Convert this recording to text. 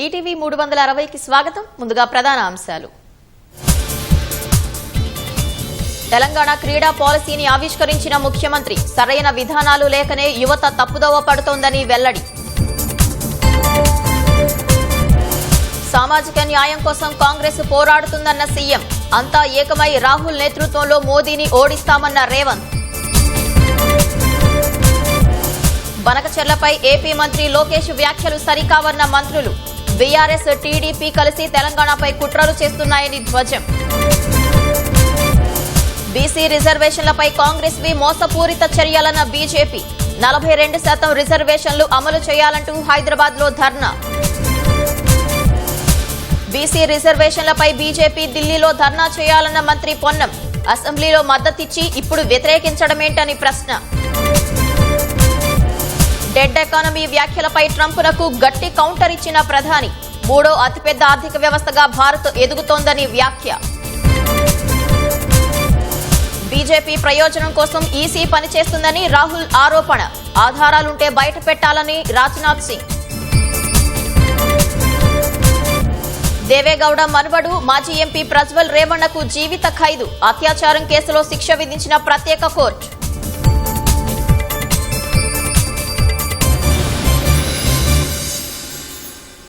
ETV 360కి స్వాగతం. ముందుగా ప్రధాన అంశాలు. తెలంగాణ క్రీడా పాలసీని ఆవిష్కరించిన ముఖ్యమంత్రి. సరైన విధానాలు లేకనే యువత తప్పుదోవ పడుతోందని వెల్లడి. సామాజిక న్యాయం కోసం కాంగ్రెస్ పోరాడుతుందన్న సీఎం. అంతా ఏకమై రాహుల్ నేతృత్వంలో మోదీని ఓడిస్తామన్న రేవంత్. బనకచెర్లపై ఏపీ మంత్రి లోకేష్ వ్యాఖ్యలు సరికావన్న మంత్రులు. బీఆర్ఎస్ టీడీపీ కలిసి తెలంగాణపై కుట్రలు చేస్తున్నాయని ధ్వజం. బీసీ రిజర్వేషన్లపై కాంగ్రెస్ వి మోసపూరిత చర్యలన్న బీజేపీ. 42% రిజర్వేషన్లు అమలు చేయాలంటూ హైదరాబాద్ లో ధర్నా. బీసీ రిజర్వేషన్లపై బీజేపీ ఢిల్లీలో ధర్నా చేయాలన్న మంత్రి పొన్నం. అసెంబ్లీలో మద్దతిచ్చి ఇప్పుడు వ్యతిరేకించడమేంటని ప్రశ్న. డెడ్ ఎకానమీ వ్యాఖ్యలపై ట్రంప్నకు గట్టి కౌంటర్ ఇచ్చిన ప్రధాని. మూడో అతిపెద్ద ఆర్థిక వ్యవస్థగా భారత్ ఎదుగుతోందని వ్యాఖ్య. బీజేపీ ప్రయోజనం కోసం ఈసీ పనిచేస్తుందని రాహుల్ ఆరోపణ. ఆధారాలుంటే బయట పెట్టాలని రాజ్నాథ్ సింగ్. దేవేగౌడ మనువడు మాజీ ఎంపీ ప్రజ్వల్ రేవణ్ణకు జీవిత ఖైదు. అత్యాచారం కేసులో శిక్ష విధించిన ప్రత్యేక కోర్టు.